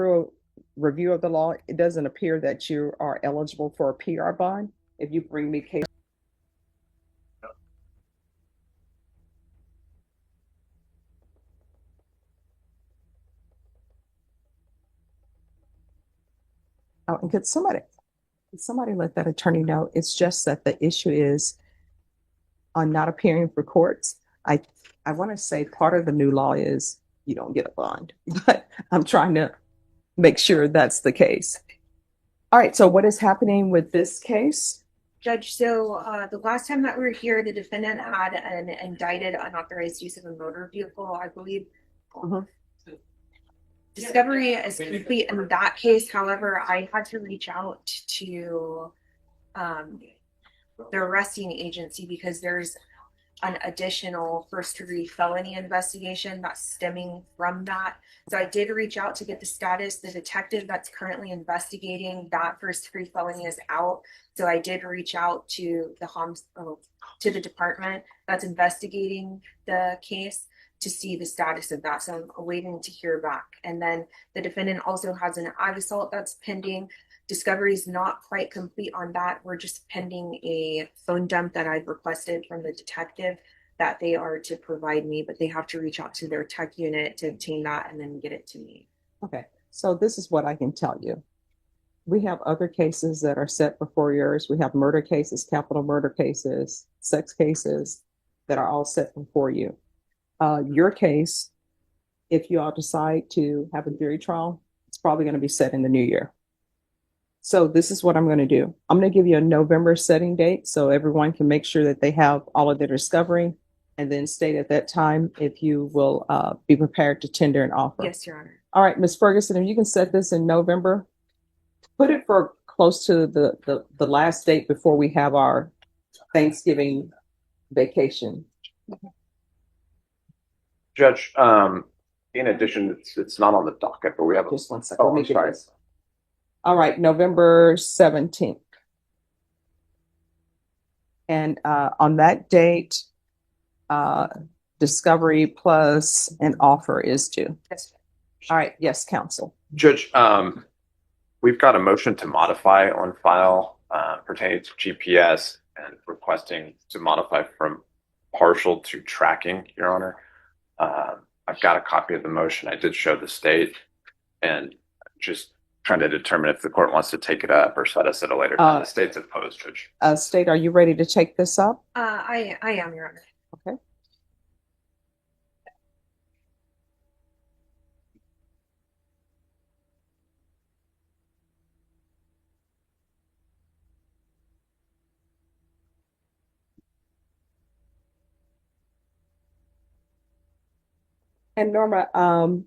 thorough review of the law, it doesn't appear that you are eligible for a PR bond. If you bring me case. Oh, and could somebody let that attorney know? It's just that the issue is on not appearing for courts. I want to say part of the new law is you don't get a bond, but I'm trying to make sure that's the case. All right, so what is happening with this case? Judge, so the last time that we were here, the defendant had an indicted unauthorized use of a motor vehicle, I believe. Mhm. Discovery is complete in that case. However, I had to reach out to um, the arresting agency because there's an additional first-degree felony investigation that's stemming from that. So I did reach out to get the status. The detective that's currently investigating that first-degree felony is out. So I did reach out to to the department that's investigating the case to see the status of that. So I'm awaiting to hear back. And then the defendant also has an ag assault that's pending. Discovery is not quite complete on that. We're just pending a phone dump that I've requested from the detective that they are to provide me, but they have to reach out to their tech unit to obtain that and then get it to me. Okay, so this is what I can tell you. We have other cases that are set before yours. We have murder cases, capital murder cases, sex cases that are all set before you. Your case, if you all decide to have a jury trial, it's probably going to be set in the new year. So this is what I'm going to do. I'm going to give you a November setting date so everyone can make sure that they have all of their discovery and then state at that time if you will be prepared to tender an offer. Yes, Your Honor. All right, Ms. Ferguson, if you can set this in November, put it for close to the last date before we have our Thanksgiving vacation. Judge, in addition, it's not on the docket, but we have. Just 1 second. Oh, Let me I'm get sorry. this. All right, November 17th. And on that date, discovery plus an offer is due. Yes. All right, yes, counsel. Judge, we've got a motion to modify on file pertaining to GPS and requesting to modify from partial to tracking, Your Honor. I've got a copy of the motion. I did show the state and just trying to determine if the court wants to take it up or set us at a later time. The state's opposed, Judge. State, are you ready to take this up? I am, Your Honor. Okay. And Norma, Demonte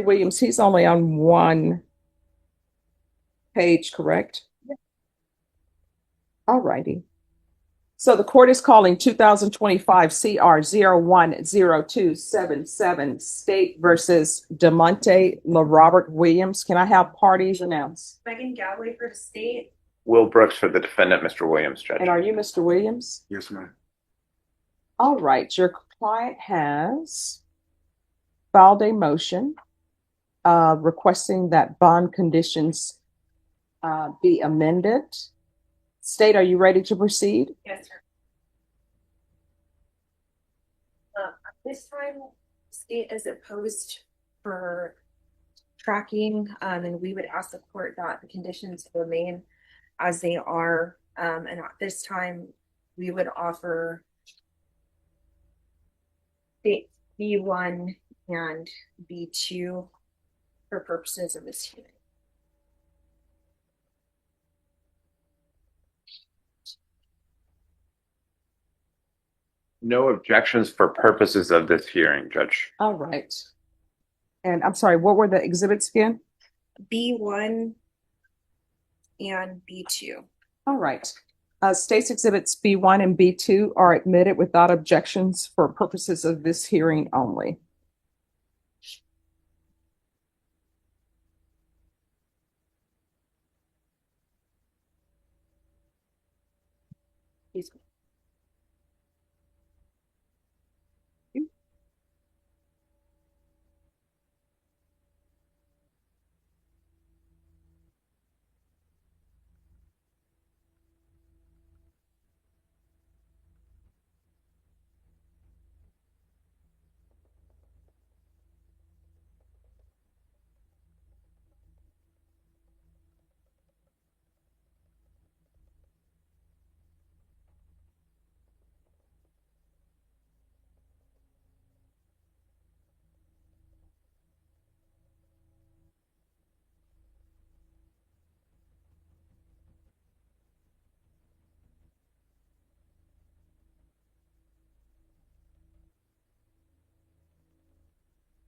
Williams, he's only on one page, correct? Yeah. All righty. So the court is calling 2025 CR 010277 State versus Demonte LaRobert Williams. Can I have parties announced? Megan Galloway for the state. Will Brooks for the defendant, Mr. Williams, Judge. And are you Mr. Williams? Yes, ma'am. All right. Your client has filed a motion requesting that bond conditions be amended. State, are you ready to proceed? Yes, sir. This time, state is opposed for tracking, and we would ask the court that the conditions remain as they are. And at this time, we would offer state B1 and B2 for purposes of this hearing. No objections for purposes of this hearing, Judge. All right. And I'm sorry, what were the exhibits again? B1 and B2. All right. State's exhibits B1 and B2 are admitted without objections for purposes of this hearing only. Please.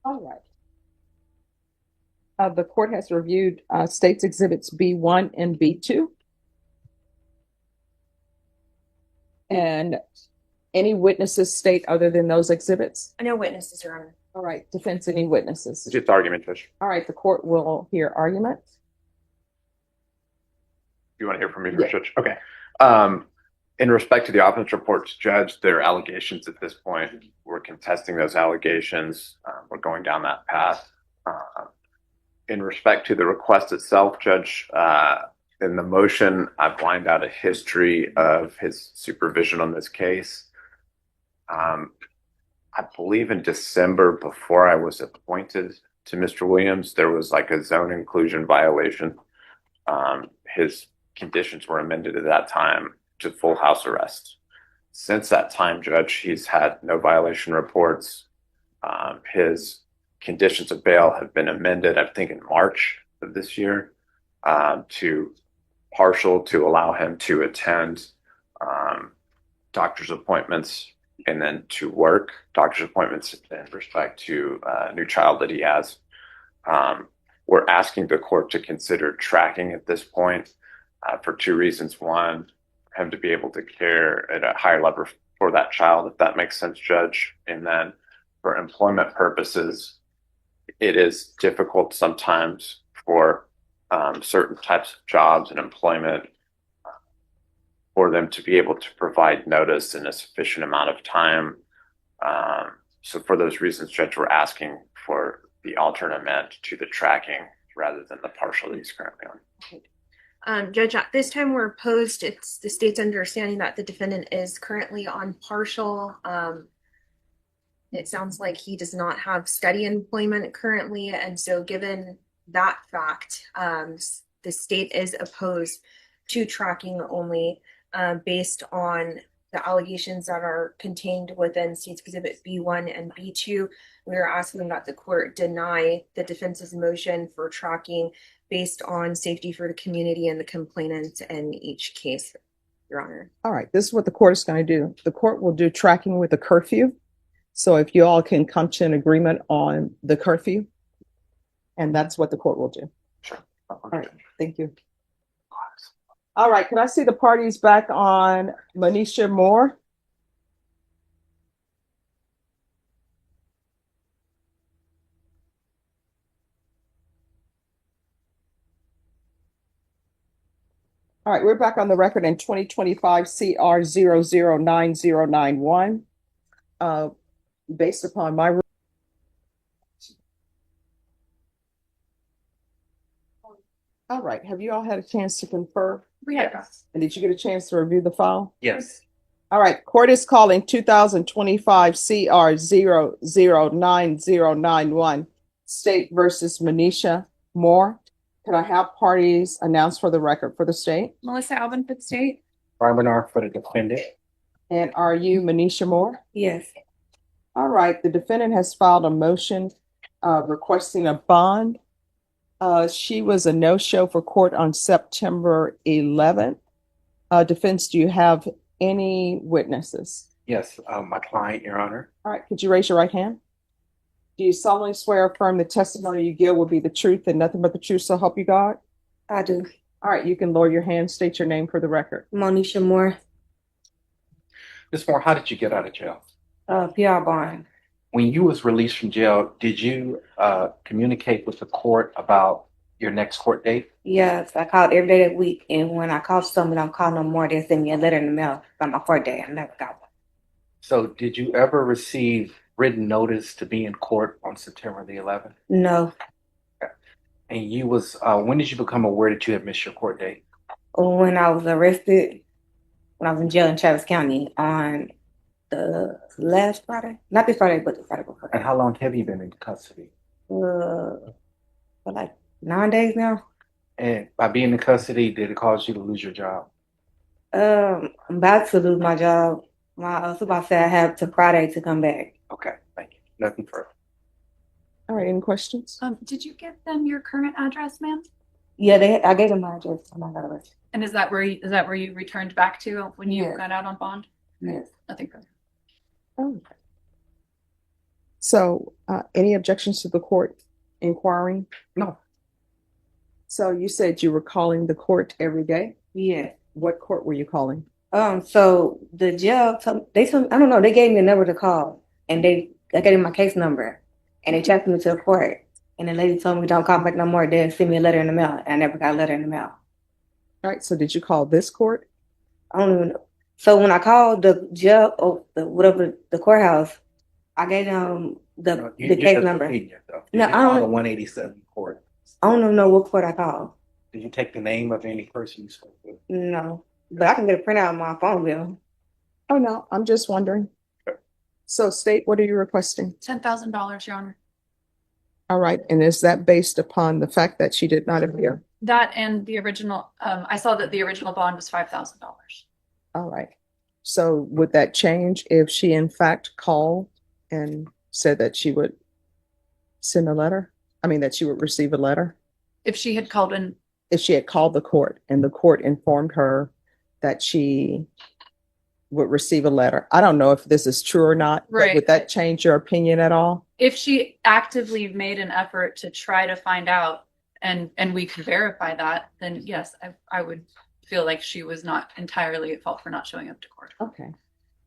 All right. The court has reviewed State's Exhibits B1 and B2. And any witnesses state other than those exhibits? No witnesses, Your Honor. All right, defense, any witnesses? Just argument, Judge. All right, the court will hear arguments. You want to hear from me Yeah. first, Judge? Okay. In respect to the offense reports, Judge, there are allegations at this point. We're contesting those allegations. We're going down that path. In respect to the request itself, Judge, in the motion, I've lined out a history of his supervision on this case. I believe in December, before I was appointed to Mr. Williams, there was like a zone inclusion violation. His conditions were amended at that time to full house arrest. Since that time, Judge, he's had no violation reports. His conditions of bail have been amended, I think in March of this year, to partial to allow him to attend doctor's appointments and then to work doctor's appointments in respect to a new child that he has. We're asking the court to consider tracking at this point for two reasons. One, him to be able to care at a higher level for that child, if that makes sense, Judge. And then for employment purposes, it is difficult sometimes for certain types of jobs and employment for them to be able to provide notice in a sufficient amount of time. So for those reasons, Judge, we're asking for the alternate amendment to the tracking rather than the partial that he's currently on. Judge, at this time we're opposed. It's the state's understanding that the defendant is currently on partial. It sounds like he does not have steady employment currently. And so given that fact, the state is opposed to tracking only based on the allegations that are contained within State's Exhibit B1 and B2. We are asking that the court deny the defense's motion for tracking based on safety for the community and the complainant in each case, Your Honor. All right, this is what the court is going to do. The court will do tracking with a curfew. So if you all can come to an agreement on the curfew, and that's what the court will do. Sure. All right, thank you. All right, can I see the parties back on Manisha Moore? All right, we're back on the record in 2025 CR 009091. Based upon my all right, have you all had a chance to confer? We have. And did you get a chance to review the file? Yes. All right, court is calling 2025 CR 009091 State versus Manisha Moore. Can I have parties announced for the record for the state? Melissa Alvin for the state. Brian Bernard for the defendant. And are you Manisha Moore? Yes. All right, the defendant has filed a motion requesting a bond. She was a no-show for court on September 11th. Defense, do you have any witnesses? Yes, my client, Your Honor. All right, could you raise your right hand? Do you solemnly swear or affirm the testimony you give will be the truth and nothing but the truth, so help you God? I do. All right, you can lower your hand, state your name for the record. Monisha Moore, Ms. Moore, how did you get out of jail? PR bond. When you was released from jail, did you communicate with the court about your next court date? Yes, I called every day that week, and when I called someone, I don't call no more. They send me a letter in the mail about my court day. I never got one. So did you ever receive written notice to be in court on September the 11th? No. And you was, when did you become aware that you had missed your court date? When I was arrested, when I was in jail in Travis County on the last Friday, not this Friday, but the Friday before. And how long have you been in custody? For like 9 days now. And by being in custody, did it cause you to lose your job? I'm about to lose my job. My supervisor said I have to Friday to come back. Okay, thank you. Nothing further. All right, any questions? Did you give them your current address, ma'am? Yeah, I gave them my address when I got arrested. And is that where you returned back to when you Yes. got out on bond? Yes. Nothing further. Oh. So, any objections to the court inquiring? No. So you said you were calling the court every day? Yeah. What court were you calling? So the jail they told me, I don't know, they gave me a number to call and I gave them my case number and they transferred me to the court. And the lady told me don't call back no more, they'll send me a letter in the mail. And I never got a letter in the mail. All right, so did you call this court? I don't even know. So when I called the jail or the courthouse, I gave them the case number. No, I don't- The 187 court. I don't even know what court I called. Did you take the name of any person you spoke with? No. But I can get a printout of my phone bill. Oh, no, I'm just wondering. So state, what are you requesting? $10,000, Your Honor. All right, and is that based upon the fact that she did not appear? That and the original, I saw that the original bond was $5,000. All right. So would that change if she in fact called and said that she would send a letter? I mean, that she would receive a letter? If she had called in, If she had called the court and the court informed her that she would receive a letter. I don't know if this is true or not, but Right. would that change your opinion at all? if she actively made an effort to try to find out and we could verify that, then yes, I would feel like she was not entirely at fault for not showing up to court. Okay.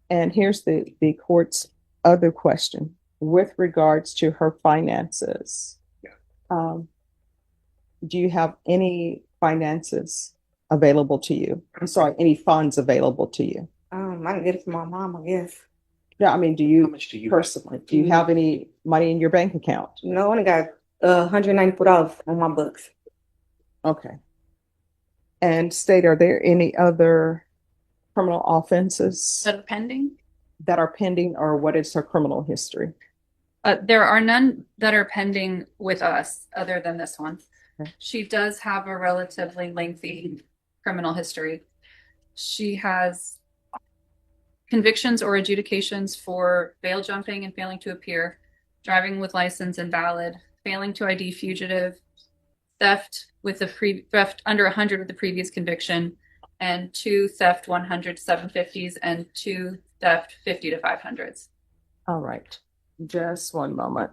And here's the court's other question with regards to her finances. Do you have any finances available to you? I'm sorry, any funds available to you? I can get it from my mom, I guess. Yeah, I mean, do How you much do you personally, do you have any money in your bank account? No, I only got $194 on my books. Okay. And state, are there any other criminal offenses That are pending? that are pending, or what is her criminal history? There are none that are pending with us other than this one. Okay. She does have a relatively lengthy criminal history. She has convictions or adjudications for bail jumping and failing to appear, driving with license invalid, failing to ID fugitive, theft with the theft under 100 with the previous conviction, and 2 theft 100 750s and 2 theft 50 to 500s. All right. Just one moment.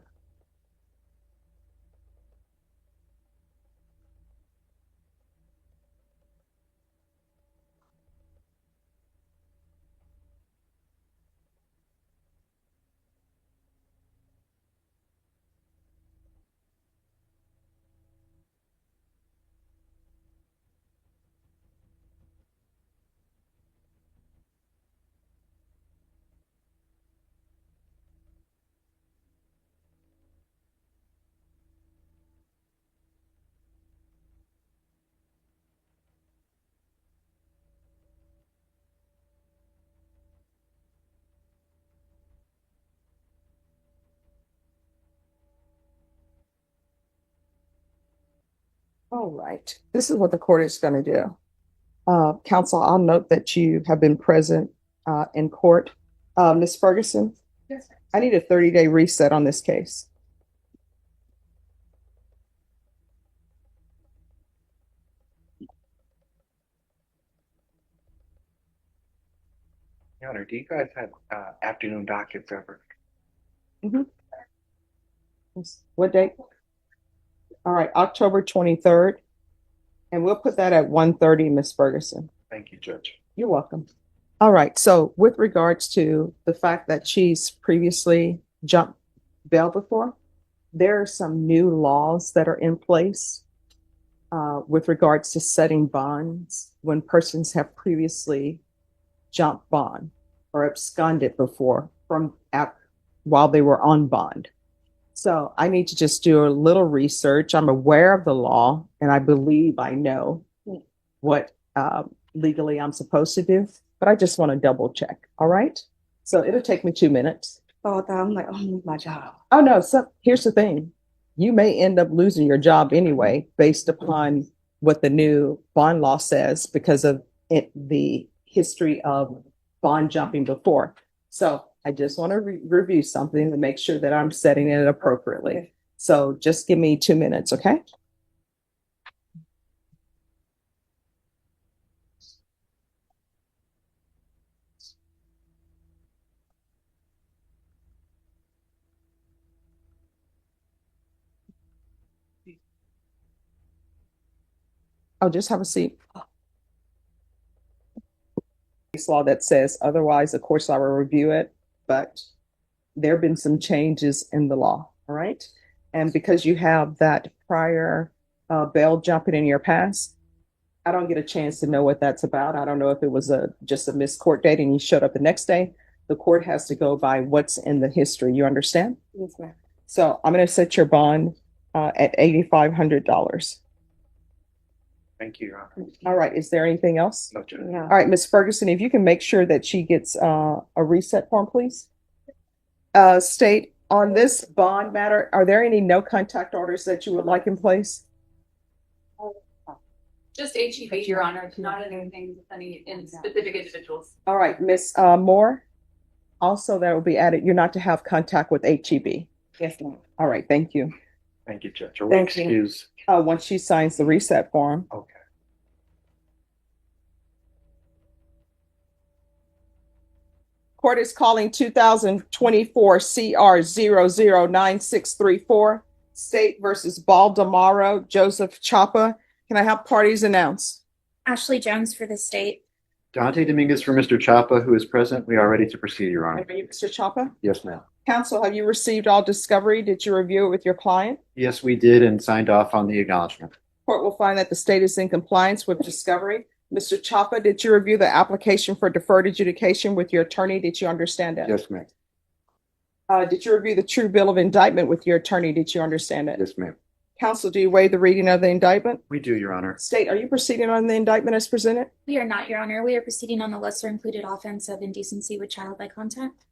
All right. This is what the court is going to do. Counsel, I'll note that you have been present in court. Ms. Ferguson, Yes, sir. I need a 30-day reset on this case. Your Honor, do you guys have afternoon dockets ever? What date? All right, October 23rd. And we'll put that at 1:30, Ms. Ferguson. Thank you, Judge. You're welcome. All right, so with regards to the fact that she's previously jumped bail before, there are some new laws that are in place with regards to setting bonds when persons have previously jumped bond or absconded before while they were on bond. So I need to just do a little research. I'm aware of the law and I believe I know what legally I'm supposed to do, but I just want to double check. All right. So it'll take me 2 minutes. So I'm like, oh, my job. Oh, no. So here's the thing. You may end up losing your job anyway, based upon what the new bond law says because of the history of bond jumping before. So I just want to review something to make sure that I'm setting it appropriately. So just give me 2 minutes, okay? Oh, just have a seat. Case law that says otherwise, of course, I will review it, but there have been some changes in the law, all right? And because you have that prior bail jumping in your past, I don't get a chance to know what that's about. I don't know if it was just a missed court date and you showed up the next day. The court has to go by what's in the history. You understand? Yes, ma'am. So I'm going to set your bond at $8,500. Thank you, Your Honor. All right. Is there anything else? No, Judge. No. All right, Ms. Ferguson, if you can make sure that she gets a reset form, please. State, on this bond matter, are there any no contact orders that you would like in place? Just HEB, Your Honor, not anything with any specific individuals. All right, Ms. Moore, also that will be added, you're not to have contact with HEB. Yes, ma'am. All right, thank you. Thank you, Judge. Thank you. Excuse. Once she signs the reset form. Okay. Court is calling 2024 CR 009634, State versus Baldemaro, Joseph Chapa. Can I have parties announce? Ashley Jones for the state. Dante Dominguez for Mr. Chapa, who is present. We are ready to proceed, Your Honor. Are you Mr. Chapa? Yes, ma'am. Counsel, have you received all discovery? Did you review it with your client? Yes, we did and signed off on the acknowledgement. Court will find that the state is in compliance with discovery. Mr. Chapa, did you review the application for deferred adjudication with your attorney? Did you understand it? Yes, ma'am. Did you review the true bill of indictment with your attorney? Did you understand it? Yes, ma'am. Counsel, do you waive the reading of the indictment? We do, Your Honor. State, are you proceeding on the indictment as presented? We are not, Your Honor. We are proceeding on the lesser included offense of indecency with child by contact.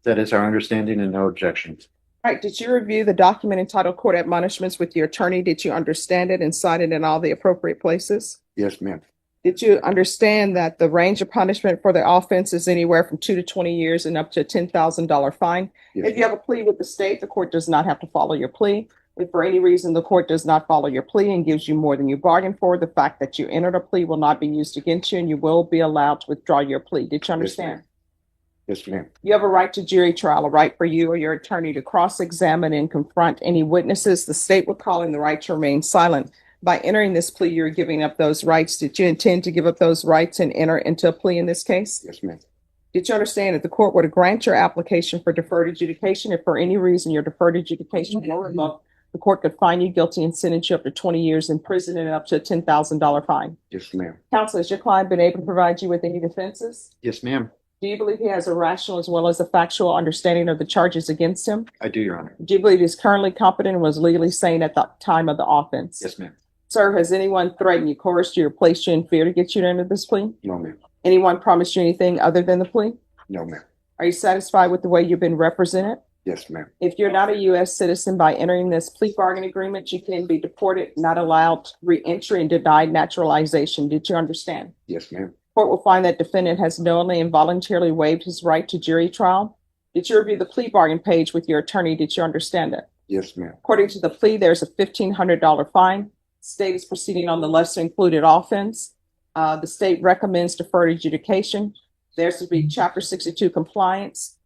That is our understanding and no objections. All right, did you review the document entitled Court Admonishments with your attorney? Did you understand it and sign it in all the appropriate places? Yes, ma'am. Did you understand that the range of punishment for the offense is anywhere from 2 to 20 years and up to a $10,000 fine? Yes, If you have a plea with the state, the court does not have to follow your plea. If for any reason the court does not follow your plea and gives you more than you bargained for, the fact that you entered a plea will not be used against you and you will be allowed to withdraw your plea. Did you understand? Yes, ma'am. You have a right to jury trial, a right for you or your attorney to cross-examine and confront any witnesses. The state will call in the right to remain silent. By entering this plea, you're giving up those rights. Did you intend to give up those rights and enter into a plea in this case? Yes, ma'am. Did you understand that the court were to grant your application for deferred adjudication if for any reason your deferred adjudication were revoked, the court could find you guilty and sentence you up to 20 years in prison and up to a $10,000 fine? Yes, ma'am. Counsel, has your client been able to provide you with any defenses? Yes, ma'am. Do you believe he has a rational as well as a factual understanding of the charges against him? I do, Your Honor. Do you believe he's currently competent and was legally sane at the time of the offense? Yes, ma'am. Sir, has anyone threatened you, coerced you, or placed you in fear to get you to enter this plea? No, ma'am. Anyone promised you anything other than the plea? No, ma'am. Are you satisfied with the way you've been represented? Yes, ma'am. If you're not a U.S. citizen, by entering this plea bargain agreement, you can be deported, not allowed re-entry, and denied naturalization. Did you understand? Yes, ma'am. Court will find that defendant has knowingly and voluntarily waived his right to jury trial. Did you review the plea bargain page with your attorney? Did you understand it? Yes, ma'am. According to the plea, there's a $1,500 fine. State is proceeding on the lesser included offense. The state recommends deferred adjudication. There's to be Chapter 62 compliance,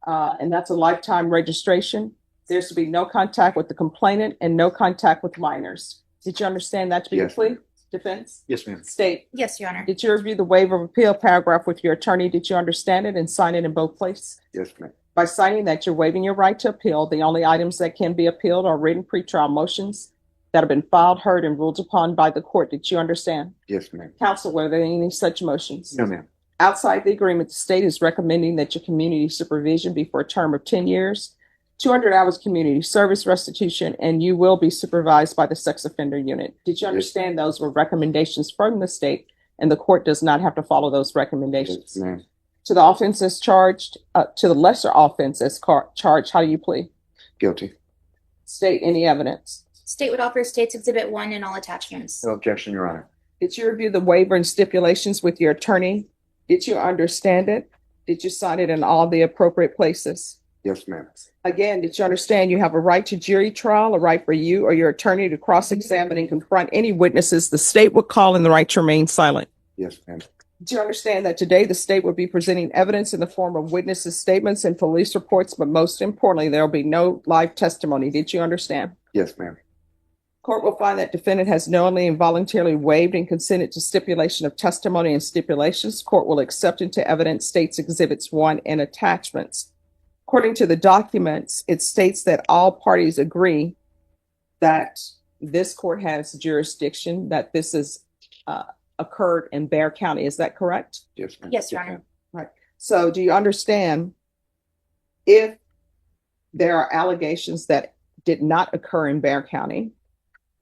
and that's a lifetime registration. There's to be no contact with the complainant and no contact with minors. Did you understand that to be a Yes, plea? ma'am. Defense? Yes, ma'am. State, Yes, Your Honor. did you review the waiver of appeal paragraph with your attorney? Did you understand it and sign it in both places? Yes, ma'am. By signing that, you're waiving your right to appeal. The only items that can be appealed are written pretrial motions that have been filed, heard, and ruled upon by the court. Did you understand? Yes, ma'am. Counsel, were there any such motions? No, ma'am. Outside the agreement, the state is recommending that your community supervision be for a term of 10 years, 200 hours community service restitution, and you will be supervised by the sex offender unit. Did you understand those were recommendations from the state and the court does not have to follow those recommendations? Yes, ma'am. To the offense as charged, to the lesser offense as charged, how do you plead? Guilty. State any evidence. State would offer State's Exhibit 1 and all attachments. No objection, Your Honor. Did you review the waiver and stipulations with your attorney? Did you understand it? Did you sign it in all the appropriate places? Yes, ma'am. Again, did you understand you have a right to jury trial, a right for you or your attorney to cross-examine and confront any witnesses the state would call in the right to remain silent? Yes, ma'am. Do you understand that today the state will be presenting evidence in the form of witnesses' statements and police reports, but most importantly, there will be no live testimony? Did you understand? Yes, ma'am. Court will find that defendant has knowingly and voluntarily waived and consented to stipulation of testimony and stipulations. Court will accept into evidence states exhibits 1 and attachments. According to the documents, it states that all parties agree that this court has jurisdiction, that this is occurred in Bexar County. Is that correct? Yes, ma'am. Yes, Your Honor. Right. So do you understand if there are allegations that did not occur in Bexar County,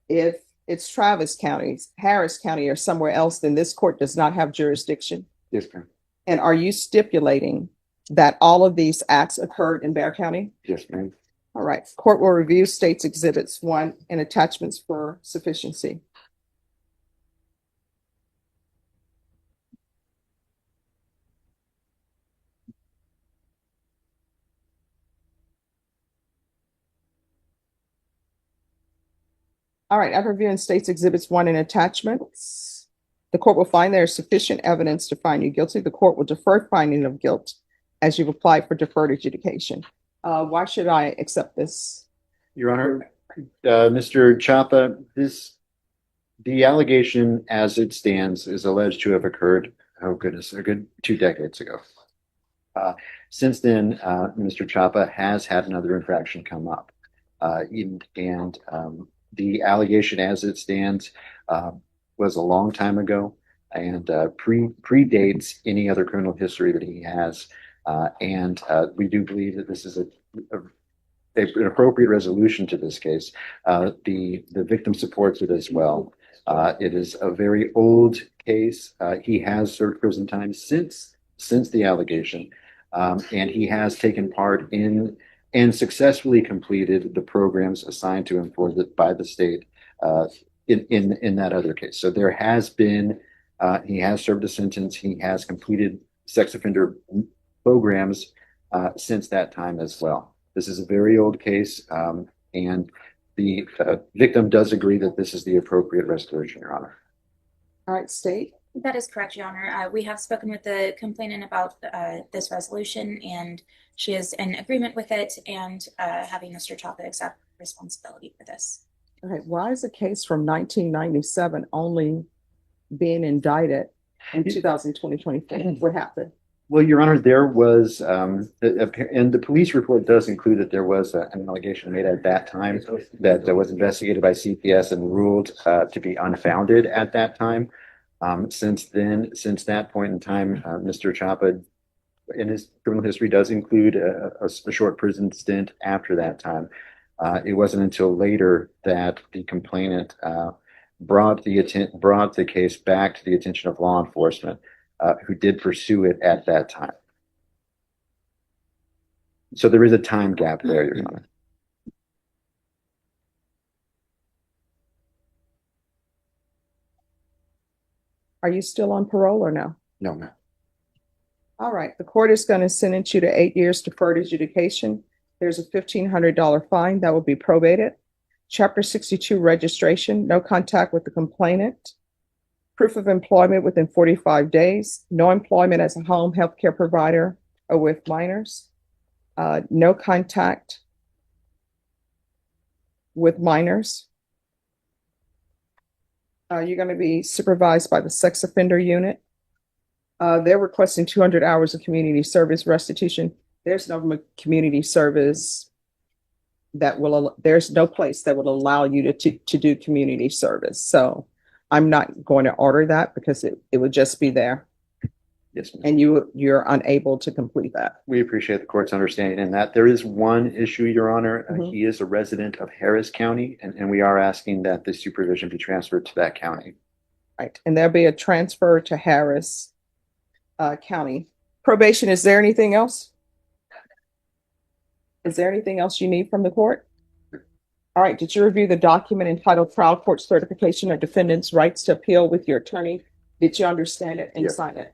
if it's Travis County, Harris County, or somewhere else, then this court does not have jurisdiction? Yes, ma'am. And are you stipulating that all of these acts occurred in Bexar County? Yes, ma'am. All right. Court will review states exhibits 1 and attachments for sufficiency. All right, after reviewing states exhibits 1 and attachments, the court will find there is sufficient evidence to find you guilty. The court will defer finding of guilt as you've applied for deferred adjudication. Why should I accept this? Your Honor, Mr. Chapa, the allegation as it stands is alleged to have occurred, oh goodness, a good 2 decades ago. Since then, Mr. Chapa has had another infraction come up. The allegation as it stands was a long time ago and predates any other criminal history that he has. We do believe that this is an appropriate resolution to this case. The victim supports it as well. It is a very old case. He has served prison time since the allegation, and he has taken part in and successfully completed the programs assigned to him by the state in that other case. So there has been, he has served a sentence. He has completed sex offender programs since that time as well. This is a very old case, and the victim does agree that this is the appropriate resolution, Your Honor. All right, state. That is correct, Your Honor. We have spoken with the complainant about this resolution, and she is in agreement with it and having Mr. Chapa accept responsibility for this. All right, why is a case from 1997 only being indicted in 2024? What happened? Well, Your Honor, there was, and the police report does include that there was an allegation made at that time that was investigated by CPS and ruled to be unfounded at that time. Since that point in time, Mr. Chapa in his criminal history does include a short prison stint after that time. It wasn't until later that the complainant brought the case back to the attention of law enforcement, who did pursue it at that time. So there is a time gap there, Your Honor. Are you still on parole or no? No, ma'am. All right, the court is going to sentence you to 8 years deferred adjudication. There's a $1,500 fine that will be probated. Chapter 62 registration, no contact with the complainant. Proof of employment within 45 days. No employment as a home health care provider or with minors. No contact with minors. You're going to be supervised by the sex offender unit. They're requesting 200 hours of community service restitution. There's no community service there's no place that will allow you to do community service. So I'm not going to order that because it would just be there. Yes, ma'am. And you're unable to complete that. We appreciate the court's understanding in that. There is one issue, Your Honor. He is a resident of Harris County, and we are asking that the supervision be transferred to that county. Right. And there'll be a transfer to Harris County. Probation, is there anything else? Is there anything else you need from the court? All right. Did you review the document entitled Trial Court Certification of Defendant's Rights to Appeal with your attorney? Did you understand it and sign it?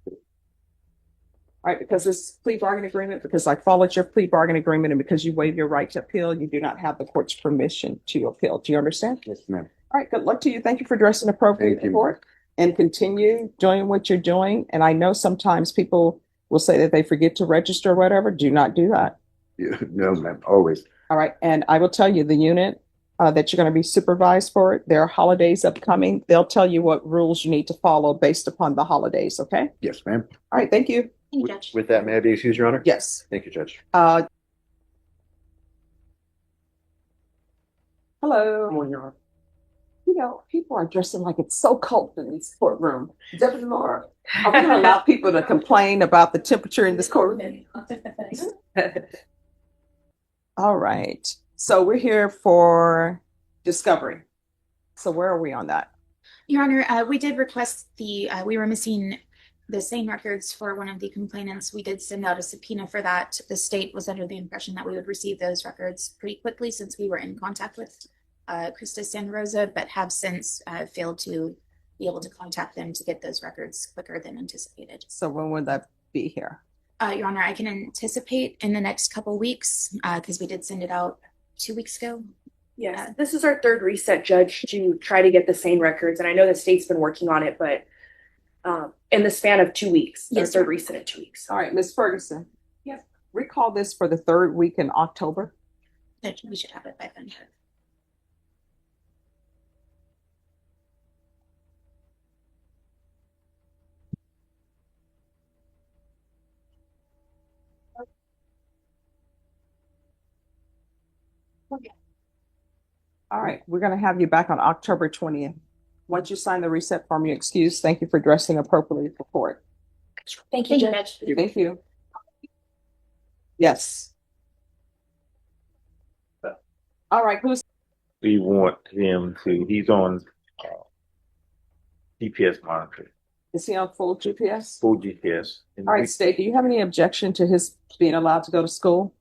All right, because this plea bargain agreement, because I followed your plea bargain agreement, and because you waive your right to appeal, you do not have the court's permission to appeal. Do you understand? Yes, ma'am. All right, good luck to you. Thank you for dressing appropriately in court, and continue doing what you're doing. And I know sometimes people will say that they forget to register or whatever. Do not do that. No, ma'am. Always. All right, and I will tell you, the unit that you're going to be supervised for it. There are holidays upcoming. They'll tell you what rules you need to follow based upon the holidays, okay? Yes, ma'am. All right, thank you. Thank you, Judge. With that, may I be excused, Your Honor? Yes. Thank you, Judge. Hello. You know, people are dressing like it's so cold in this courtroom. Deputy Laura, are we going to allow people to complain about the temperature in this courtroom? All right. So we're here for discovery. So where are we on that? Your Honor, we did request we were missing the same records for one of the complainants. We did send out a subpoena for that. The state was under the impression that we would receive those records pretty quickly since we were in contact with Krista Santa Rosa, but have since failed to be able to contact them to get those records quicker than anticipated. So when would that be here? Your Honor, I can anticipate in the next couple weeks because we did send it out 2 weeks ago. Yes, this is our third reset, Judge, to try to get the same records. And I know the state's been working on it, but in the span of 2 weeks, Yes, third ma'am. reset in 2 weeks. All right, Ms. Ferguson. Yes. Recall this for the third week in October. That we should have it by then. All right, we're going to have you back on October 20th. Once you sign the reset form, you excuse. Thank you for dressing appropriately for court. Thank you, Judge. Thank you. Yes. All right, who's, We want him to, he's on GPS monitoring, is he on full GPS? full GPS. And All right, State, do you have any objection to his being allowed to go to school?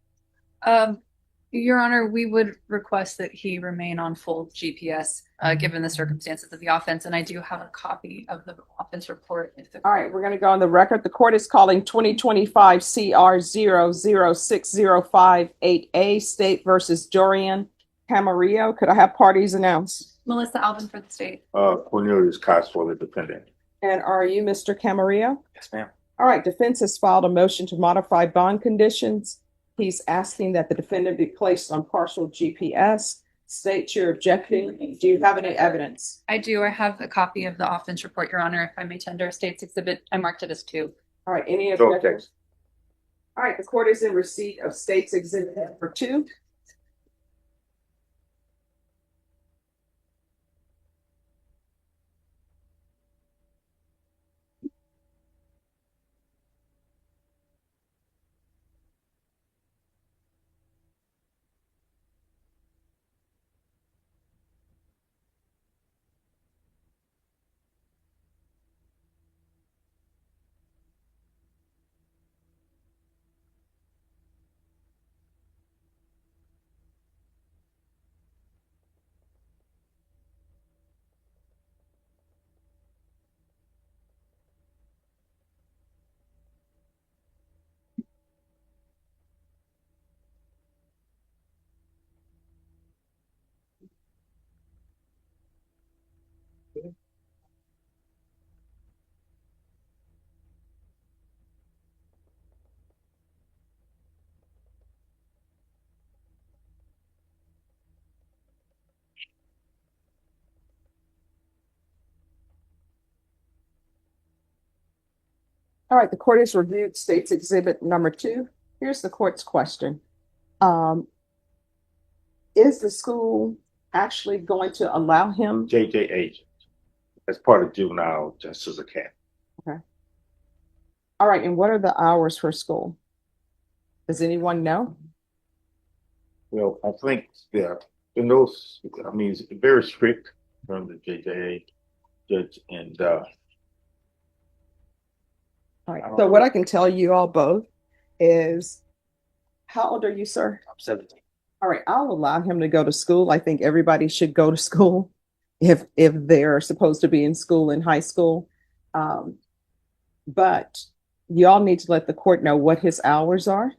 Your Honor, we would request that he remain on full GPS, given the circumstances of the offense, and I do have a copy of the offense report. All right, we're going to go on the record. The court is calling 2025 CR 0060588A State versus Dorian Camarillo. Could I have parties announced? Melissa Alvin for the state. Cornelius Cox for the defendant. And are you Mr. Camarillo? Yes, ma'am. All right, defense has filed a motion to modify bond conditions. He's asking that the defendant be placed on partial GPS. State you're objecting. Do you have any evidence? I do. I have a copy of the offense report, Your Honor, if I may tender state's exhibit. I marked it as 2. All right, any Okay. objections? All right, the court is in receipt of state's exhibit number 2. All right, the court has reviewed state's exhibit number 2. Here's the court's question. Is the school actually going to allow him? JJ agent. As part of juvenile justice academy. All right, and what are the hours for school? Does anyone know? Well, I think in those, I mean, it's very strict from the JJA judge and All right, so what I can tell you all both is, how old are you, sir? I'm 17. All right, I'll allow him to go to school. I think everybody should go to school if they're supposed to be in school in high school. But y'all need to let the court know what his hours are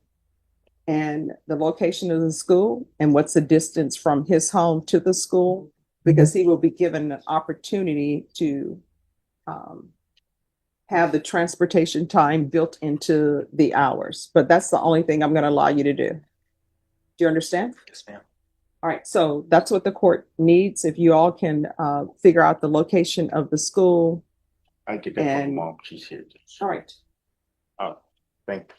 and the location of the school and what's the distance from his home to the school, because he will be given an opportunity to have the transportation time built into the hours. But that's the only thing I'm going to allow you to do. Do you understand? Yes, ma'am. All right, so that's what the court needs. If you all can figure out the location of the school. I get that from And- mom. She's here. All right. Thank you.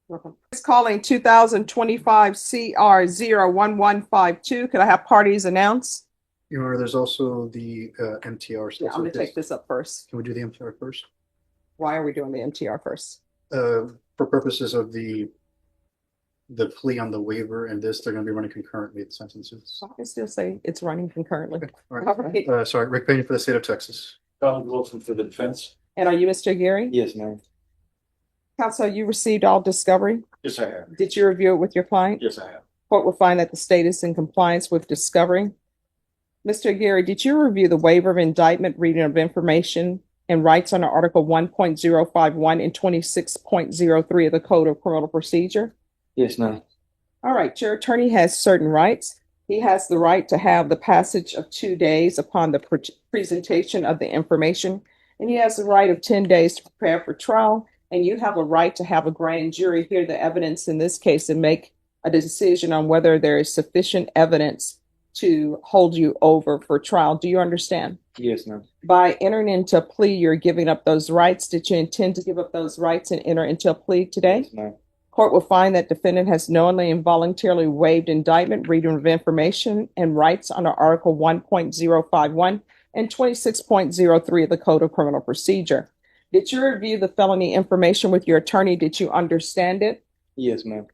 Welcome. It's calling 2025 CR 01152. Could I have parties announced? Your Honor, there's also the MTR. Yeah, I'm gonna take this up first. Can we do the MTR first? Why are we doing the MTR first? For purposes of the plea on the waiver and this, they're gonna be running concurrently at sentences. So I can still say it's running concurrently. Okay, all All right. right. Sorry, Rick Payne for the state of Texas. Donald Wilson for the defense. And are you Mr. Gary? Yes, ma'am. Counsel, you received all discovery. Yes, I have. Did you review it with your client? Yes, I have. Court will find that the state is in compliance with discovery. Mr. Gary, did you review the waiver of indictment, reading of information, and rights under Article 1.051 and 26.03 of the Code of Criminal Procedure? Yes, ma'am. All right, your attorney has certain rights. He has the right to have the passage of 2 days upon the presentation of the information, and he has the right of 10 days to prepare for trial, and you have a right to have a grand jury hear the evidence in this case and make a decision on whether there is sufficient evidence to hold you over for trial. Do you understand? Yes, ma'am. By entering into a plea, you're giving up those rights. Did you intend to give up those rights and enter into a plea today? Yes, ma'am. Court will find that defendant has knowingly and voluntarily waived indictment, reading of information, and rights under Article 1.051 and 26.03 of the Code of Criminal Procedure. Did you review the felony information with your attorney? Did you understand it? Yes, ma'am.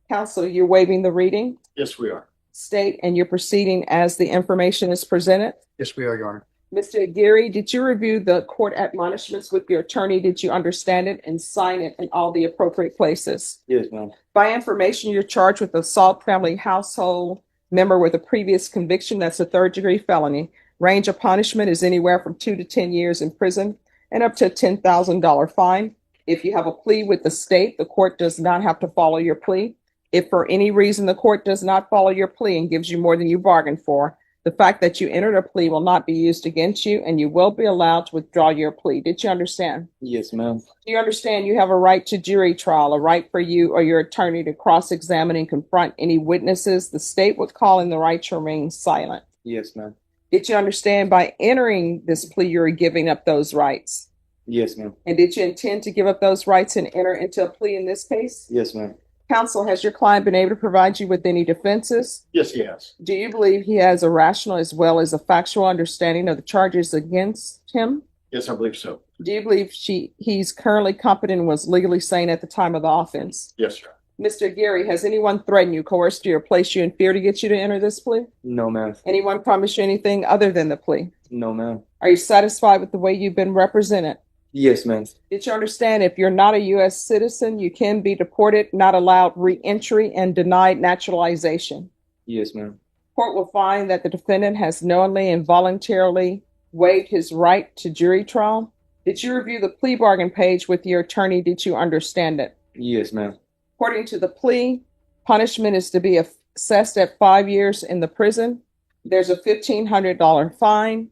Counsel, you're waiving the reading, Yes, we are. state, and you're proceeding as the information is presented. Yes, we are, Your Honor. Mr. Aguirre, did you review the court admonishments with your attorney? Did you understand it and sign it in all the appropriate places? Yes, ma'am. By information, you're charged with assault family household member with a previous conviction. That's a third-degree felony. Range of punishment is anywhere from 2 to 10 years in prison and up to a $10,000 fine. If you have a plea with the state, the court does not have to follow your plea. If for any reason the court does not follow your plea and gives you more than you bargained for, the fact that you entered a plea will not be used against you, and you will be allowed to withdraw your plea. Did you understand? Yes, ma'am. Do you understand you have a right to jury trial, a right for you or your attorney to cross-examine and confront any witnesses? The state would call in the right to remain silent. Yes, ma'am. Did you understand by entering this plea, you're giving up those rights? Yes, ma'am. And did you intend to give up those rights and enter into a plea in this case? Yes, ma'am. Counsel, has your client been able to provide you with any defenses? Yes, he has. Do you believe he has a rational as well as a factual understanding of the charges against him? Yes, I believe so. Do you believe he's currently competent and was legally sane at the time of the offense? Yes, sir. Mr. Gary, has anyone threatened you, coerced you, or placed you in fear to get you to enter this plea? No, ma'am. Anyone promised you anything other than the plea? No, ma'am. Are you satisfied with the way you've been represented? Yes, ma'am. Did you understand if you're not a U.S. citizen, you can be deported, not allowed re-entry, and denied naturalization? Yes, ma'am. Court will find that the defendant has knowingly and voluntarily waived his right to jury trial. Did you review the plea bargain page with your attorney? Did you understand it? Yes, ma'am. According to the plea, punishment is to be assessed at 5 years in the prison. There's a $1,500 fine.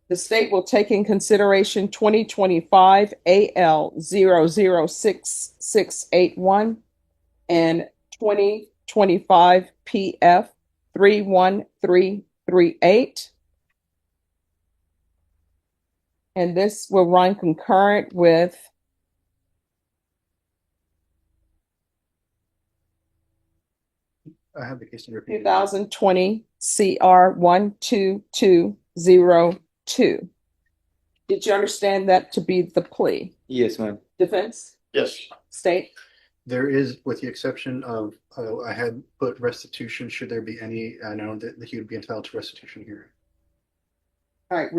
The state will take in consideration 2025 AL 006681 and 2025 PF 31338. And this will run concurrent with I have the case number. 2020 CR 12202. Did you understand that to be the plea? Yes, ma'am. Defense? Yes. State? There is, with the exception of, I had put restitution, should there be any, I know that he would be entitled to restitution here. All right,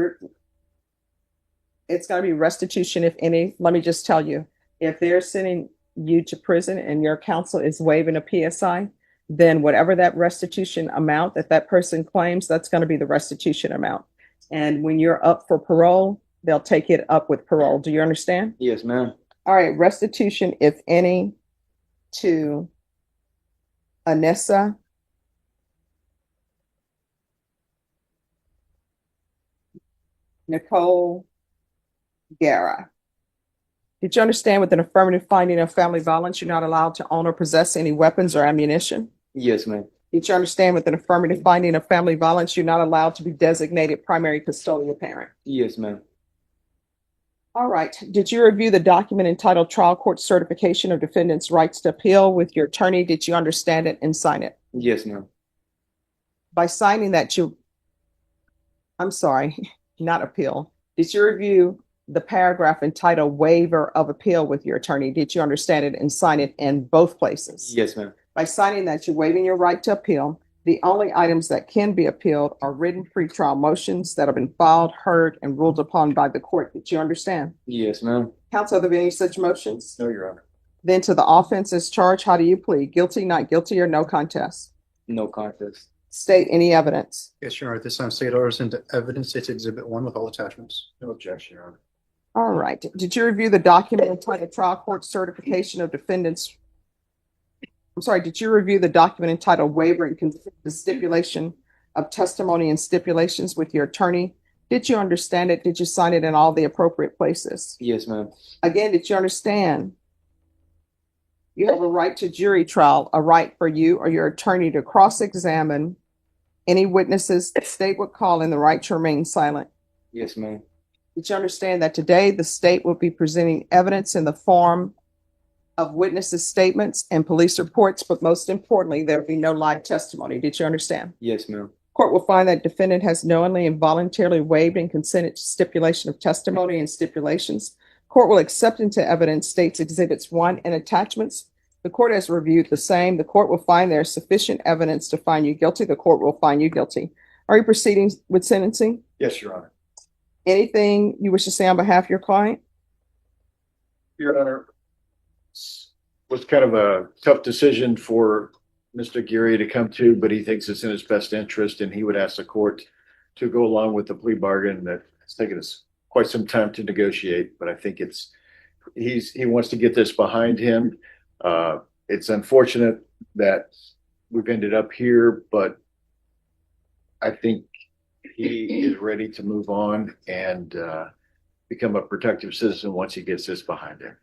it's gotta be restitution if any. Let me just tell you, if they're sending you to prison and your counsel is waiving a PSI, then whatever that restitution amount that person claims, that's gonna be the restitution amount. And when you're up for parole, they'll take it up with parole. Do you understand? Yes, ma'am. All right, restitution, if any, to Anessa Nicole Guerra. Did you understand with an affirmative finding of family violence, you're not allowed to own or possess any weapons or ammunition? Yes, ma'am. Did you understand with an affirmative finding of family violence, you're not allowed to be designated primary custodial parent? Yes, ma'am. All right. Did you review the document entitled Trial Court Certification of Defendant's Rights to Appeal with your attorney? Did you understand it and sign it? Yes, ma'am. By signing that I'm sorry, not appeal. Did you review the paragraph entitled Waiver of Appeal with your attorney? Did you understand it and sign it in both places? Yes, ma'am. By signing that, you're waiving your right to appeal. The only items that can be appealed are written pretrial motions that have been filed, heard, and ruled upon by the court. Did you understand? Yes, ma'am. Counsel, are there any such motions? No, Your Honor. Then to the offense as charged, how do you plead? Guilty, not guilty, or no contest? No contest. State any evidence. Yes, Your Honor. This time state orders into evidence. It's Exhibit 1 with all attachments. No objection, Your Honor. All right. Did you review the document entitled Trial Court Certification of Defendants? I'm sorry, did you review the document entitled Waiver and Consent to Stipulation of Testimony and Stipulations with your attorney? Did you understand it? Did you sign it in all the appropriate places? Yes, ma'am. Again, did you understand? You have a right to jury trial, a right for you or your attorney to cross-examine any witnesses the state would call and the right to remain silent. Yes, ma'am. Did you understand that today the state will be presenting evidence in the form of witnesses' statements and police reports, but most importantly, there will be no live testimony? Did you understand? Yes, ma'am. Court will find that defendant has knowingly and voluntarily waived and consented to stipulation of testimony and stipulations. Court will accept into evidence states exhibits 1 and attachments. The court has reviewed the same. The court will find there is sufficient evidence to find you guilty. The court will find you guilty. Are you proceeding with sentencing? Yes, Your Honor. Anything you wish to say on behalf of your client? Your Honor, was kind of a tough decision for Mr. Geary to come to, but he thinks it's in his best interest, and he would ask the court to go along with the plea bargain that it's taken us quite some time to negotiate. But I think he wants to get this behind him. It's unfortunate that we've ended up here, but I think he is ready to move on and become a productive citizen once he gets this behind him.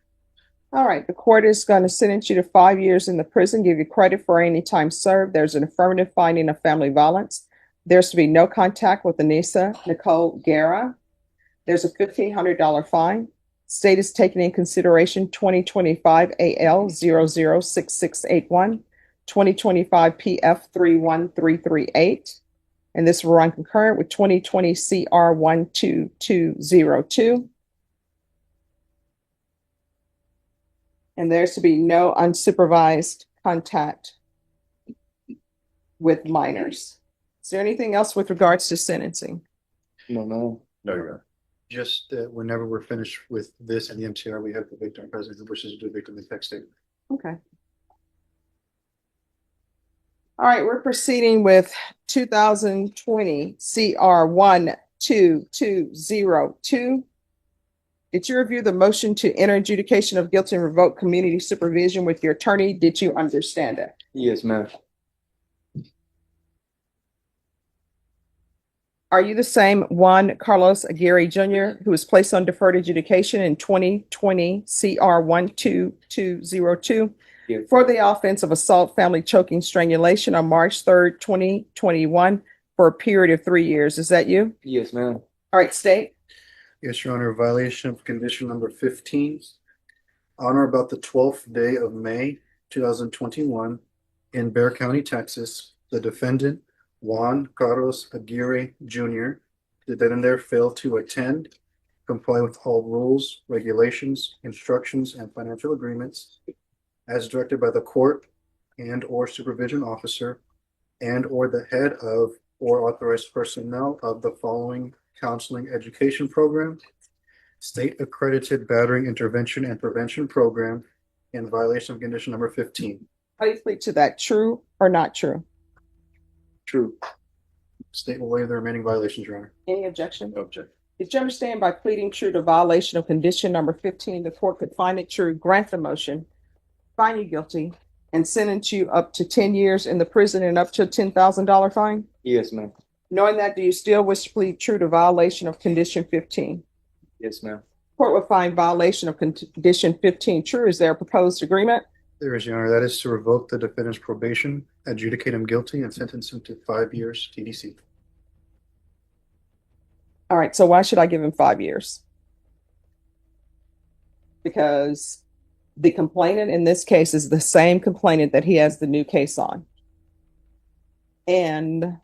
All right, the court is going to sentence you to 5 years in the prison, give you credit for any time served. There's an affirmative finding of family violence. There's to be no contact with Anissa Nicole Guerra. There's a $1,500 fine. State is taking in consideration 2025 AL 006681, 2025 PF 31338, and this will run concurrent with 2020 CR 12202. And there's to be no unsupervised contact with minors. Is there anything else with regards to sentencing? No, no. No, Your Honor. Just that whenever we're finished with this and the MTR, we have the victim present who wishes to do victim impact statement. Okay. All right, we're proceeding with 2020 CR 12202. Did you review the motion to enter adjudication of guilty and revoke community supervision with your attorney? Did you understand it? Yes, ma'am. Are you the same Juan Carlos Aguirre Jr., who was placed on deferred adjudication in 2020 CR 12202 Yes. for the offense of assault, family choking, strangulation on March 3rd, 2021 for a period of 3 years? Is that you? Yes, ma'am. All right, state. Yes, Your Honor, violation of condition number 15. On or about the 12th day of May 2021 in Bexar County, Texas, the defendant, Juan Carlos Aguirre Jr., did then and there fail to attend, comply with all rules, regulations, instructions, and financial agreements as directed by the court and or supervision officer and or the head of or authorized personnel of the following counseling education program, state accredited battering intervention and prevention program, in violation of condition number 15. How do you plead to that? True or not true? True. State will waive the remaining violations, Your Honor. Any objection? No objection. Did you understand by pleading true to violation of condition number 15, the court could find it true, grant the motion, find you guilty, and sentence you up to 10 years in the prison and up to a $10,000 fine? Yes, ma'am. Knowing that, do you still wish to plead true to violation of condition 15? Yes, ma'am. Court will find violation of condition 15 true. Is there a proposed agreement? There is, Your Honor. That is to revoke the defendant's probation, adjudicate him guilty, and sentence him to 5 years TDC. All right, so why should I give him 5 years? Because the complainant in this case is the same complainant that he has the new case on. And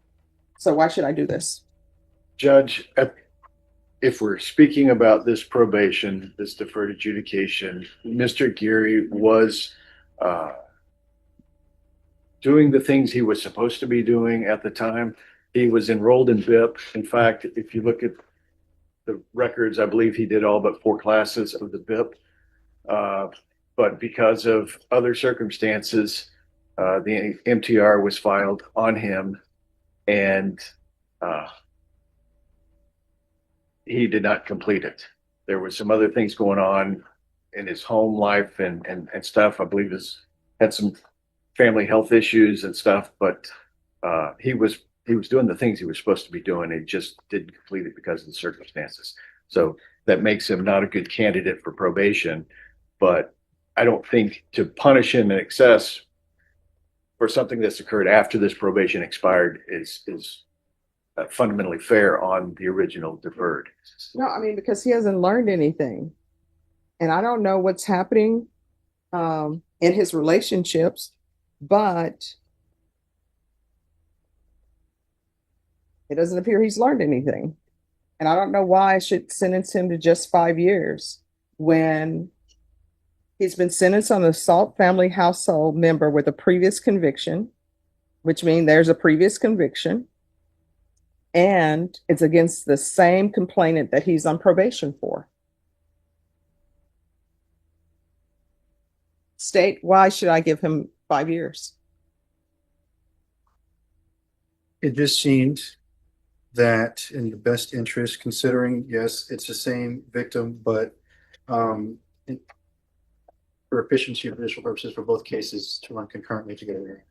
so why should I do this? Judge, if we're speaking about this probation, this deferred adjudication, Mr. Geary was doing the things he was supposed to be doing at the time. He was enrolled in BIP. In fact, if you look at the records, I believe he did all but 4 classes of the BIP. But because of other circumstances, the MTR was filed on him, and he did not complete it. There was some other things going on in his home life and stuff. I believe had some family health issues and stuff, but he was doing the things he was supposed to be doing. He just didn't complete it because of the circumstances. So that makes him not a good candidate for probation. But I don't think to punish him in excess for something that's occurred after this probation expired is fundamentally fair on the original deferred. No, I mean, because he hasn't learned anything. And I don't know what's happening in his relationships, but it doesn't appear he's learned anything. And I don't know why I should sentence him to just 5 years when he's been sentenced on an assault family household member with a previous conviction, which means there's a previous conviction, and it's against the same complainant that he's on probation for. State, why should I give him 5 years? It just seemed that in the best interest, considering, yes, it's the same victim, but for efficiency of judicial purposes for both cases to run concurrently together.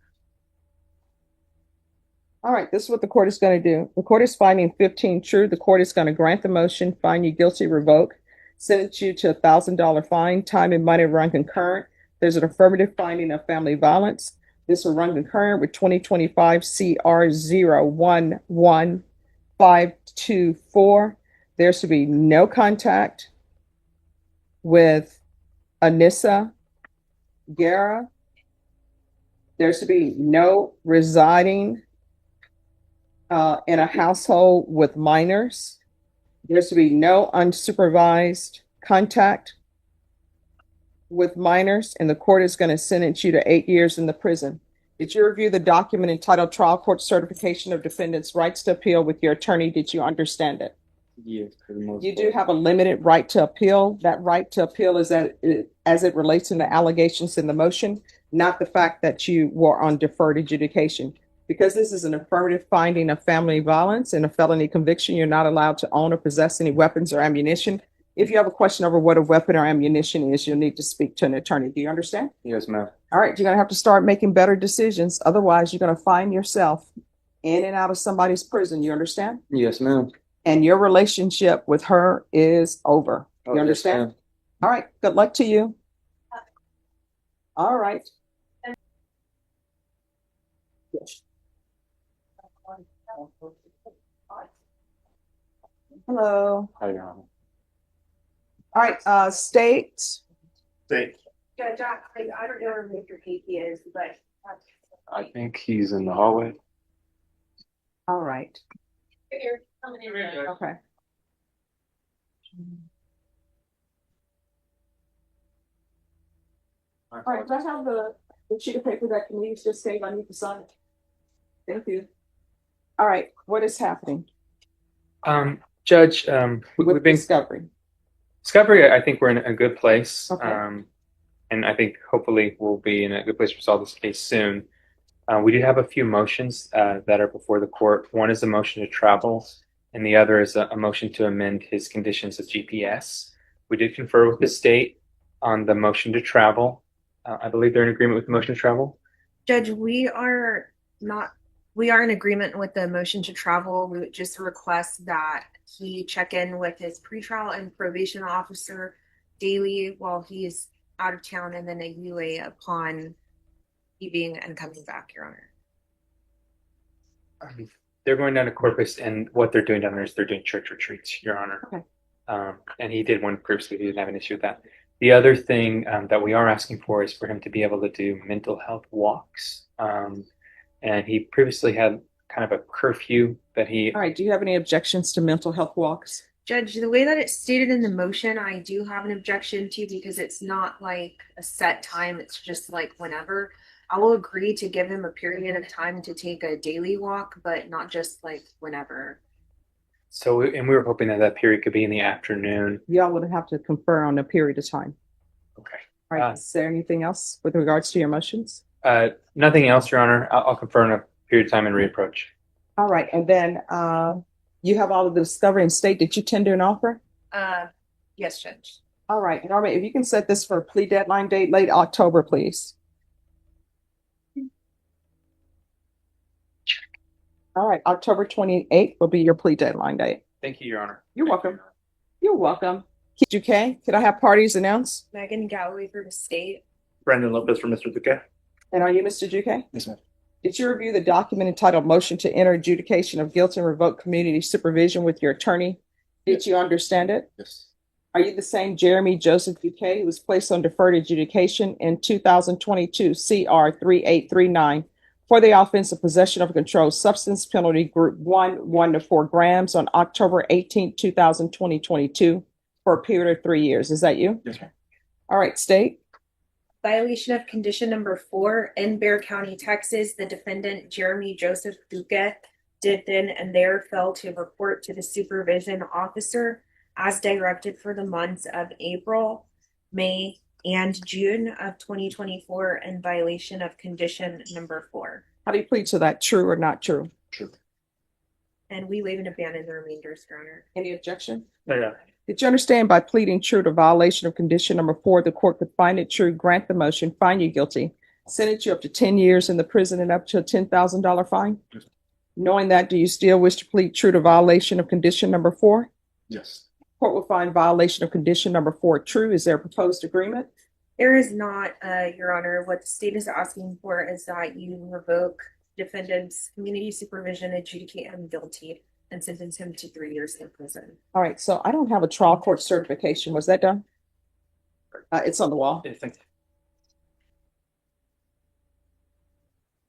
All right, this is what the court is going to do. The court is finding 15 true. The court is going to grant the motion, find you guilty, revoke, sentence you to $1,000 fine, time and money run concurrent. There's an affirmative finding of family violence. This will run concurrent with 2025 CR 011524. There should be no contact with Anissa Guerra. There should be no residing in a household with minors. There should be no unsupervised contact with minors, and the court is going to sentence you to 8 years in the prison. Did you review the document entitled Trial Court Certification of Defendant's Rights to Appeal with your attorney? Did you understand it? Yes, for the most You part. do have a limited right to appeal. That right to appeal is that as it relates to the allegations in the motion, not the fact that you were on deferred adjudication. Because this is an affirmative finding of family violence and a felony conviction, you're not allowed to own or possess any weapons or ammunition. If you have a question over what a weapon or ammunition is, you'll need to speak to an attorney. Do you understand? Yes, ma'am. All right, you're going to have to start making better decisions. Otherwise, you're going to find yourself in and out of somebody's prison. You understand? Yes, ma'am. And your relationship with her is over. Oh, You yes, understand? ma'am. All right, good luck to you. All right. Hello. Hi, Your Honor. All right, state. Thank Judge, I don't know where Mr. Casey is, but I think he's in the hallway. All right. okay. Okay. All right, do I have the sheet of paper that can use just save? I need to sign it. Thank you. All right, what is happening Judge, with we've been discovery? discovery. I think we're in a good place. Okay. And I think hopefully we'll be in a good place to resolve this case soon. We do have a few motions that are before the court. One is a motion to travel, and the other is a motion to amend his conditions of GPS. We did confer with the state on the motion to travel. I believe they're in agreement with the motion to travel. Judge, we are in agreement with the motion to travel. We would just request that he check in with his pretrial and probation officer daily while he's out of town and then a UA upon leaving and coming back, Your Honor. They're going down to Corpus, and what they're doing down there is they're doing church retreats, Your Honor. Okay. And he did one previously. He didn't have an issue with that. The other thing that we are asking for is for him to be able to do mental health walks. And he previously had kind of a curfew that he. All right, do you have any objections to mental health walks? Judge, the way that it's stated in the motion, I do have an objection to because it's not like a set time. It's just like whenever. I will agree to give him a period of time to take a daily walk, but not just like whenever. So, and we were hoping that that period could be in the afternoon. Y'all would have to confer on a period of time. Okay. All right, is there anything else with regards to your motions? Nothing else, Your Honor. I'll confirm a period of time and reapproach. All right, and then you have all of the discovery and state. Did you tender an offer? Yes, Judge. All right, Norma, if you can set this for a plea deadline date, late October, please. All right, October 28th will be your plea deadline date. Thank you, Your Honor. You're welcome. You're welcome. Okay, could I have parties announced? Megan Galloway for the state. Brandon Lopez for Mr. Duque. And are you Mr. Duque? Yes, ma'am. Did you review the document entitled Motion to Enter Adjudication of Guilt and Revoke Community Supervision with your attorney? Did you understand it? Yes. Are you the same Jeremy Joseph Duque who was placed on deferred adjudication in 2022 CR 3839 for the offense of possession of a controlled substance penalty group 1 to 4 grams on October 18, 2022 for a period of 3 years? Is that you? Yes, ma'am. All right, state. Violation of condition number 4 in Bexar County, Texas. The defendant, Jeremy Joseph Duque, did then and there fail to report to the supervision officer as directed for the months of April, May, and June of 2024 in violation of condition number 4. How do you plead to that? True or not true? True. And we waive and abandon the remainders, Your Honor. Any objection? Yeah. Did you understand by pleading true to violation of condition number 4, the court could find it true, grant the motion, find you guilty, sentence you up to 10 years in the prison and up to a $10,000 fine? Yes. Knowing that, do you still wish to plead true to violation of condition number 4? Yes. Court will find violation of condition number 4 true. Is there a proposed agreement? There is not, Your Honor. What the state is asking for is that you revoke defendant's community supervision, adjudicate him guilty, and sentence him to 3 years in prison. All right, so I don't have a trial court certification. Was that done? It's on the wall. Yeah, thank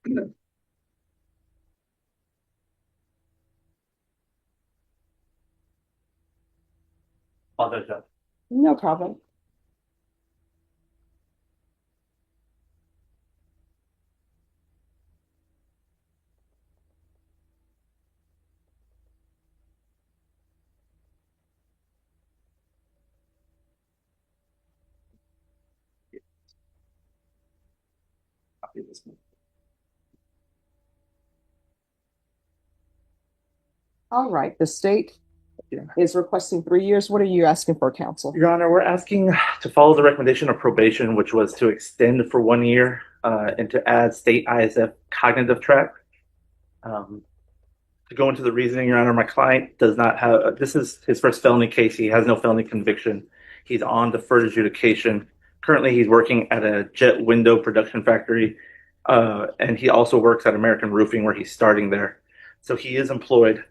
you. No problem. All right, the state is requesting 3 years. What are you asking for, counsel? Your Honor, we're asking to follow the recommendation of probation, which was to extend for 1 year and to add state ISF cognitive track. To go into the reasoning, Your Honor, my client does not have, this is his first felony case. He has no felony conviction. He's on deferred adjudication. Currently, he's working at a jet window production factory, and he also works at American Roofing, where he's starting there. So he is employed.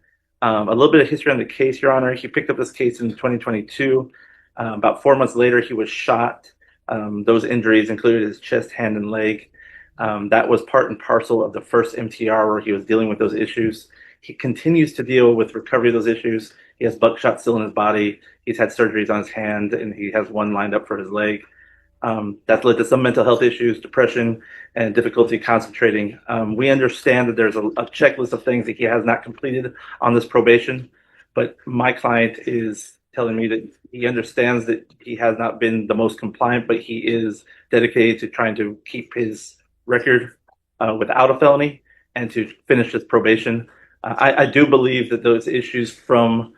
A little bit of history on the case, Your Honor. He picked up this case in 2022. About 4 months later, he was shot. Those injuries included his chest, hand, and leg. That was part and parcel of the first MTR where he was dealing with those issues. He continues to deal with recovery of those issues. He has buckshot still in his body. He's had surgeries on his hand, and he has one lined up for his leg. That's led to some mental health issues, depression, and difficulty concentrating. We understand that there's a checklist of things that he has not completed on this probation, but my client is telling me that he understands that he has not been the most compliant, but he is dedicated to trying to keep his record without a felony and to finish his probation. I do believe that those issues from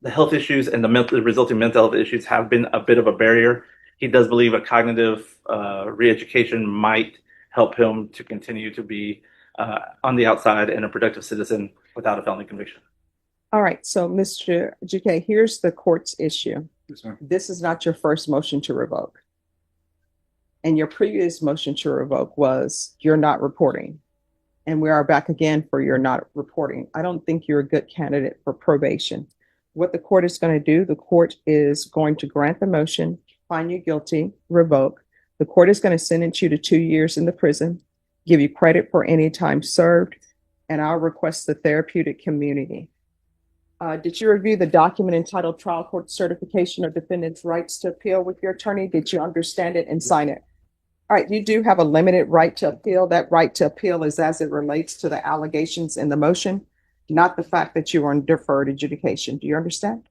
the health issues and the resulting mental health issues have been a bit of a barrier. He does believe a cognitive re-education might help him to continue to be on the outside and a productive citizen without a felony conviction. All right, so Mr. Duque, here's the court's issue. Yes, ma'am. This is not your first motion to revoke. And your previous motion to revoke was you're not reporting. And we are back again for you're not reporting. I don't think you're a good candidate for probation. What the court is going to do, the court is going to grant the motion, find you guilty, revoke. The court is going to sentence you to 2 years in the prison, give you credit for any time served, and I'll request the therapeutic community. Did you review the document entitled Trial Court Certification of Defendant's Rights to Appeal with your attorney? Did you understand it and sign it? All right, you do have a limited right to appeal. That right to appeal is as it relates to the allegations in the motion, not the fact that you are on deferred adjudication. Do you understand?